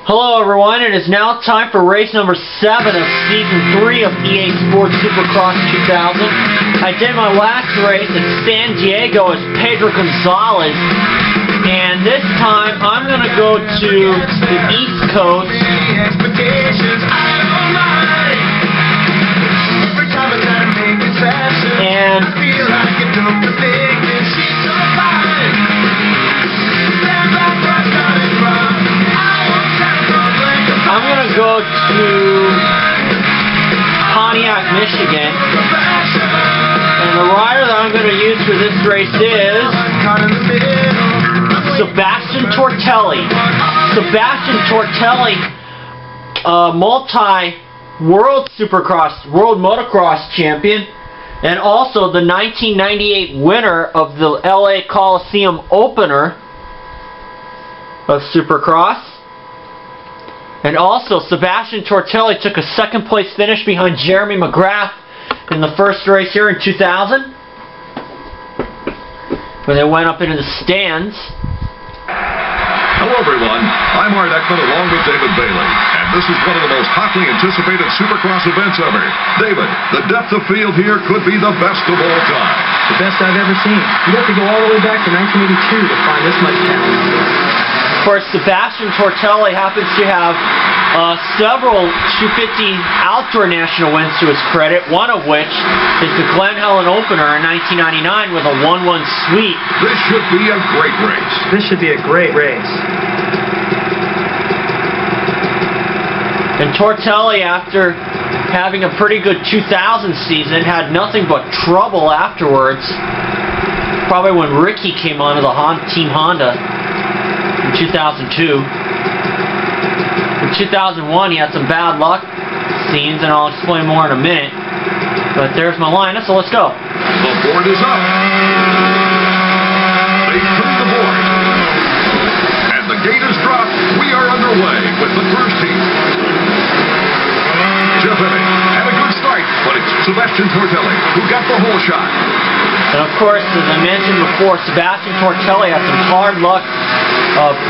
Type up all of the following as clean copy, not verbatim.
Hello everyone, it is now time for race number 7 of Season 3 of EA Sports Supercross 2000. I did my last race at San Diego as Pedro Gonzalez, and this time I'm going to go to the East Coast. And I'm going to go to Pontiac, Michigan, and the rider that I'm going to use for this race is Sebastien Tortelli. Sebastien Tortelli, multi-world Supercross, world motocross champion, and also the 1998 winner of the LA Coliseum opener of Supercross. And also, Sebastien Tortelli took a second place finish behind Jeremy McGrath in the first race here in 2000, where they went up into the stands. Hello everyone, I'm Art Ekman along with David Bailey, and this is one of the most hotly anticipated Supercross events ever. David, the depth of field here could be the best of all time. The best I've ever seen. You have to go all the way back to 1982 to find this much talent. Of course, Sebastien Tortelli happens to have several 250 outdoor national wins to his credit, one of which is the Glen Helen opener in 1999 with a 1-1 sweep. This should be a great race. This should be a great race. And Tortelli, after having a pretty good 2000 season, had nothing but trouble afterwards. Probably when Ricky came onto the Team Honda in 2002. In 2001, he had some bad luck scenes, and I'll explain more in a minute. But there's my lineup, so let's go. The board is up. They turn the board. And the gate is dropped. We are underway with the first heat. Jeff Hennig had a good start, but it's Sebastien Tortelli who got the whole shot. And of course, as I mentioned before, Sebastien Tortelli had some hard luck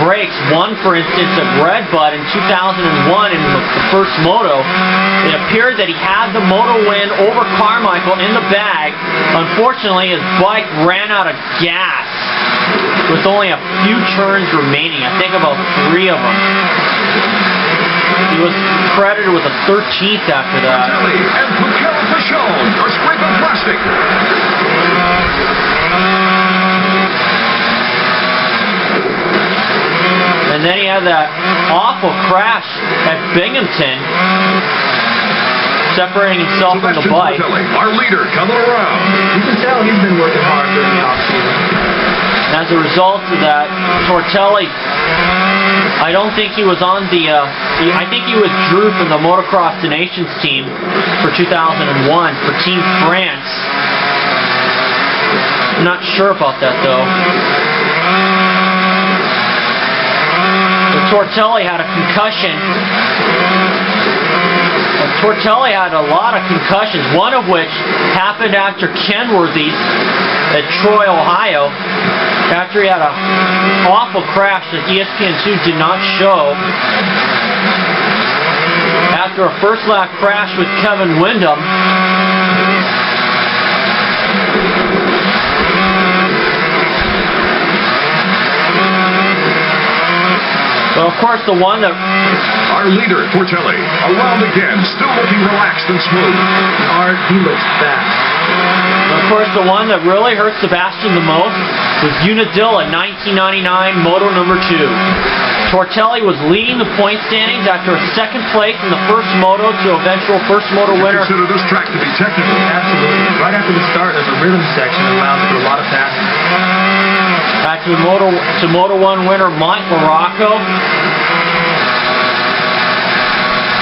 breaks. One, for instance, at Redbud in 2001 in the first moto. It appeared that he had the moto win over Carmichael in the bag. Unfortunately, his bike ran out of gas with only a few turns remaining. I think about 3 of them. He was credited with a 13th after that. And Pontiac are scraping plastic. And then he had that awful crash at Binghamton, separating himself from the bike. Our leader coming around. You can tell he's been working hard during the offseason. And as a result of that, Tortelli, I don't think he was on the, I think he withdrew from the Motocross the Nations team for 2001 for Team France. I'm not sure about that though. Tortelli had a concussion. Tortelli had a lot of concussions, one of which happened after Kenworthy's at Troy, Ohio, after he had an awful crash that ESPN2 did not show. After a first lap crash with Kevin Windham. So of course the one that... Our leader, Tortelli, around again, still looking relaxed and smooth. Art, he looks fast. Of course the one that really hurt Sebastien the most was Unadilla 1999 Moto number 2. Tortelli was leading the point standings after a second place in the first moto to eventual first moto winner. Consider this track to be technical. Absolutely. Right after the start, there's a rhythm section that allows for a lot of passing. Back to Moto 1 winner Mike Morocco.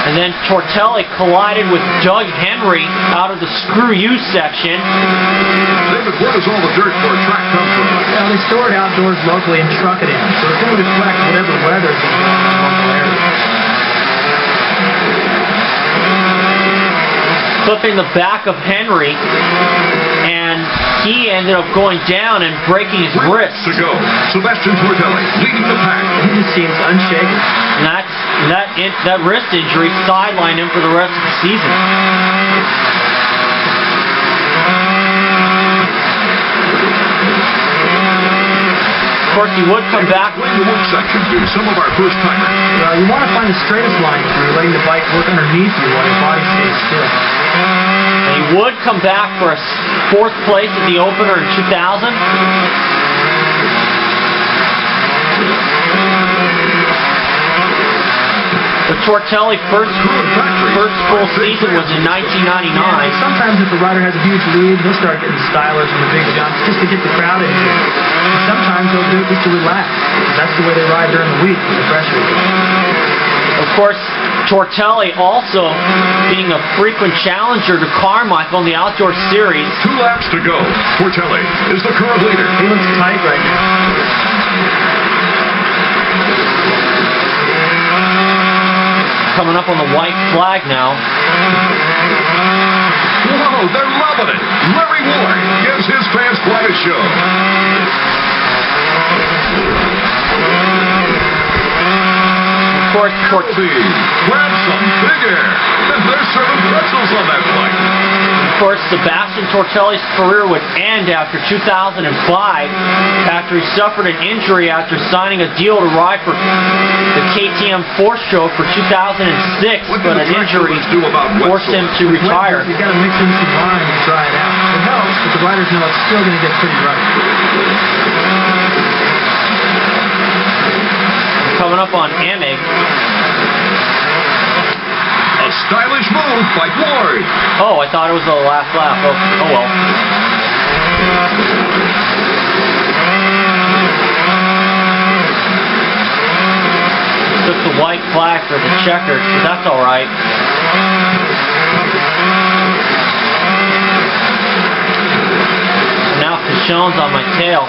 And then Tortelli collided with Doug Henry out of the Screw You section. David, where does all the dirt for a track come from? Well, they store it outdoors locally and truck it in, so it's going to reflect whatever weather is in the local area. Clipping the back of Henry, and he ended up going down and breaking his wrist. To go. Sebastien Tortelli leading the pack. He just seems unshaken. And that's And that wrist injury sidelined him for the rest of the season. Of course, he would come back. Explain the work section to some of our first timers. Well, you want to find the straightest line through, letting the bike work underneath you while your body stays still. And he would come back for a 4th place at the opener in 2000. The Tortelli first full season was in 1999. Yeah, sometimes if the rider has a huge lead, he'll start getting stylers from the big jumps just to get the crowd into it. And sometimes they'll do it just to relax. That's the way they ride during the week when the pressure is on. Of course, Tortelli also being a frequent challenger to Carmichael in the outdoor series. 2 laps to go. Tortelli is the current leader. He looks tight right now. Coming up on the white flag now. Whoa, they're loving it. Larry Ward gives his fans quite a show. Of course, Tortelli grab some big air. And they're serving pretzels on that flight. Of course, Sebastien Tortelli's career would end after 2005 after he suffered an injury after signing a deal to ride for the KTM Force Show for 2006, but an injury forced him to retire. You got to mix in some lime to try it out. It helps, but the riders know it's still going to get pretty rough. Coming up on Emig. A stylish move by Ward. Oh, I thought it was the last lap. Oh well. Took the white flag for the checkered, but that's all right. Now Pichon's on my tail.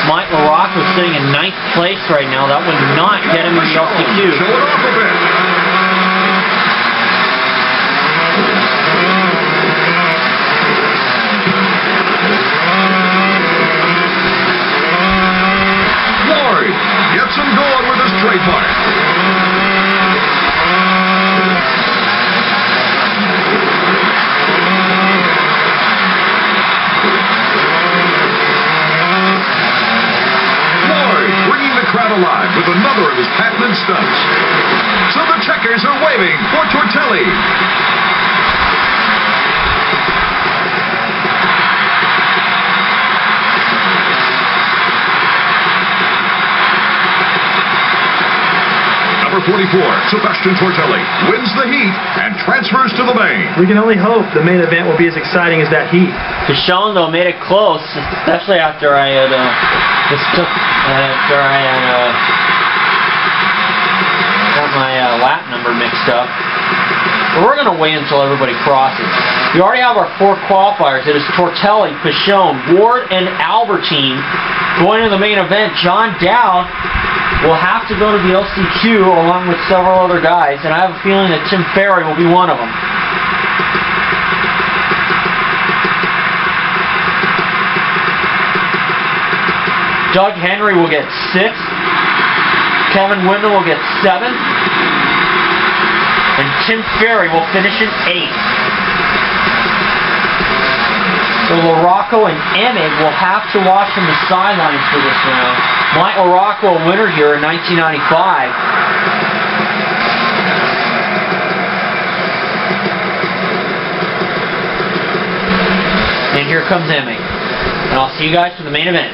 Mike LaRocque was sitting in 9th place right now. That would not get him in the LCQ. Show it off a bit. Ward gets him going with his trademark. Alive with another of his patented stunts. So the checkers are waving for Tortelli. Number 44, Sebastien Tortelli, wins the heat and transfers to the main. We can only hope the main event will be as exciting as that heat. Pichon, though, made it close, especially after I had got my lap number mixed up. But we're going to wait until everybody crosses. We already have our 4 qualifiers. It is Tortelli, Pichon, Ward, and Albertine. Going to the main event, John Dowd will have to go to the LCQ along with several other guys, and I have a feeling that Tim Ferry will be one of them. Doug Henry will get 6th. Kevin Windle will get 7th. And Tim Ferry will finish in 8th. So LaRocque and Emig will have to watch from the sidelines for this round. Mike LaRocque, a winner here in 1995. And here comes Emig. And I'll see you guys for the main event.